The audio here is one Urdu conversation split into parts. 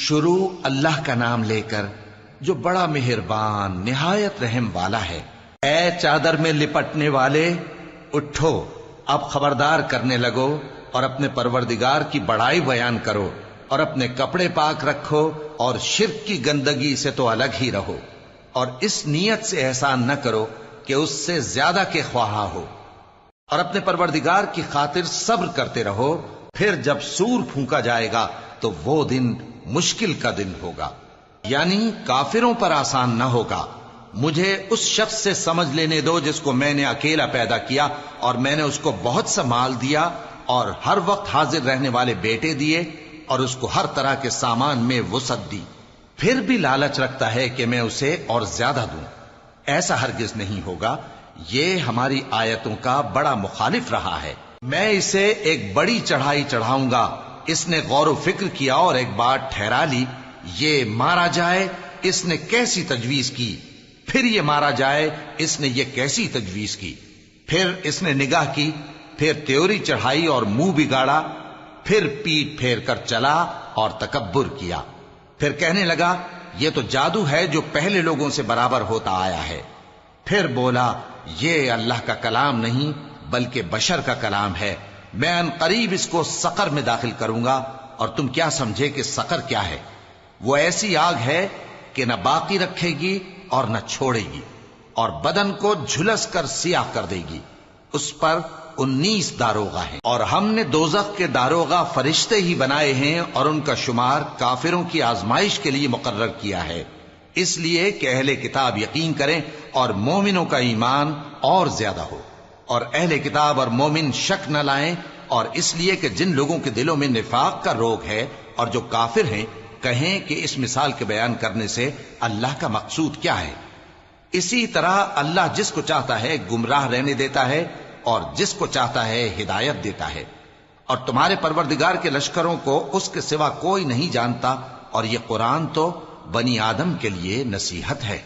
شروع اللہ کا نام لے کر جو بڑا مہربان نہایت رحم والا ہے۔ اے چادر میں لپٹنے والے، اٹھو، اب خبردار کرنے لگو اور اپنے پروردگار کی بڑائی بیان کرو، اور اپنے کپڑے پاک رکھو اور شرک کی گندگی سے تو الگ ہی رہو، اور اس نیت سے احسان نہ کرو کہ اس سے زیادہ کے خواہاں ہو، اور اپنے پروردگار کی خاطر صبر کرتے رہو۔ پھر جب سور پھونکا جائے گا تو وہ دن مشکل کا دن ہوگا، یعنی کافروں پر آسان نہ ہوگا۔ مجھے اس شخص سے سمجھ لینے دو جس کو میں نے اکیلا پیدا کیا، اور میں نے اس کو بہت سا مال دیا اور ہر وقت حاضر رہنے والے بیٹے دیے، اور اس کو ہر طرح کے سامان میں وسعت دی، پھر بھی لالچ رکھتا ہے کہ میں اسے اور زیادہ دوں۔ ایسا ہرگز نہیں ہوگا، یہ ہماری آیتوں کا بڑا مخالف رہا ہے۔ میں اسے ایک بڑی چڑھائی چڑھاؤں گا۔ اس نے غور و فکر کیا اور ایک بات ٹھہرا لی، یہ مارا جائے، اس نے کیسی تجویز کی، پھر یہ مارا جائے، اس نے یہ کیسی تجویز کی۔ پھر اس نے نگاہ کی، پھر تیوری چڑھائی اور منہ بگاڑا، پھر پیٹ پھیر کر چلا اور تکبر کیا، پھر کہنے لگا یہ تو جادو ہے جو پہلے لوگوں سے برابر ہوتا آیا ہے۔ پھر بولا یہ اللہ کا کلام نہیں بلکہ بشر کا کلام ہے، میں ان قریب اس کو سقر میں داخل کروں گا، اور تم کیا سمجھے کہ سقر کیا ہے؟ وہ ایسی آگ ہے کہ نہ باقی رکھے گی اور نہ چھوڑے گی، اور بدن کو جھلس کر سیاہ کر دے گی۔ اس پر 19 داروغہ ہیں، اور ہم نے دوزخ کے داروغہ فرشتے ہی بنائے ہیں، اور ان کا شمار کافروں کی آزمائش کے لیے مقرر کیا ہے، اس لیے کہ اہل کتاب یقین کریں اور مومنوں کا ایمان اور زیادہ ہو، اور اہل کتاب اور مومن شک نہ لائیں، اور اس لیے کہ جن لوگوں کے دلوں میں نفاق کا روگ ہے اور جو کافر ہیں کہیں کہ اس مثال کے بیان کرنے سے اللہ کا مقصود کیا ہے۔ اسی طرح اللہ جس کو چاہتا ہے گمراہ رہنے دیتا ہے اور جس کو چاہتا ہے ہدایت دیتا ہے، اور تمہارے پروردگار کے لشکروں کو اس کے سوا کوئی نہیں جانتا، اور یہ قرآن تو بنی آدم کے لیے نصیحت ہے۔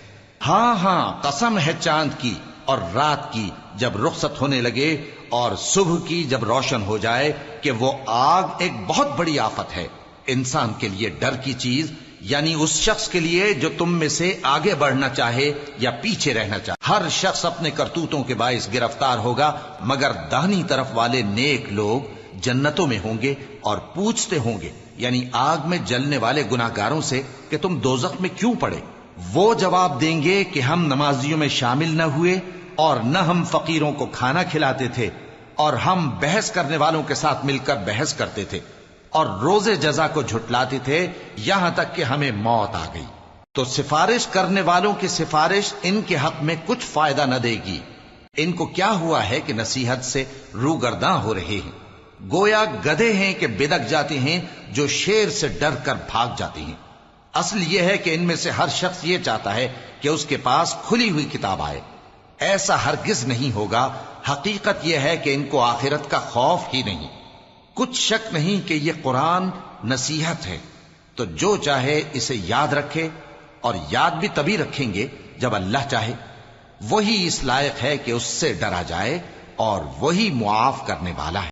ہاں ہاں، قسم ہے چاند کی اور رات کی جب رخصت ہونے لگے، اور صبح کی جب روشن ہو جائے، کہ وہ آگ ایک بہت بڑی آفت ہے، انسان کے لیے ڈر کی چیز، یعنی اس شخص کے لیے جو تم میں سے آگے بڑھنا چاہے یا پیچھے رہنا چاہے۔ ہر شخص اپنے کرتوتوں کے باعث گرفتار ہوگا، مگر داہنی طرف والے نیک لوگ جنتوں میں ہوں گے اور پوچھتے ہوں گے، یعنی آگ میں جلنے والے گناہگاروں سے کہ تم دوزخ میں کیوں پڑے؟ وہ جواب دیں گے کہ ہم نمازیوں میں شامل نہ ہوئے، اور نہ ہم فقیروں کو کھانا کھلاتے تھے، اور ہم بحث کرنے والوں کے ساتھ مل کر بحث کرتے تھے، اور روز جزا کو جھٹلاتے تھے، یہاں تک کہ ہمیں موت آ گئی۔ تو سفارش کرنے والوں کی سفارش ان کے حق میں کچھ فائدہ نہ دے گی۔ ان کو کیا ہوا ہے کہ نصیحت سے روگرداں ہو رہے ہیں؟ گویا گدھے ہیں کہ بدک جاتے ہیں جو شیر سے ڈر کر بھاگ جاتے ہیں۔ اصل یہ ہے کہ ان میں سے ہر شخص یہ چاہتا ہے کہ اس کے پاس کھلی ہوئی کتاب آئے، ایسا ہرگز نہیں ہوگا۔ حقیقت یہ ہے کہ ان کو آخرت کا خوف ہی نہیں۔ کچھ شک نہیں کہ یہ قرآن نصیحت ہے، تو جو چاہے اسے یاد رکھے، اور یاد بھی تبھی رکھیں گے جب اللہ چاہے۔ وہی اس لائق ہے کہ اس سے ڈرا جائے، اور وہی معاف کرنے والا ہے۔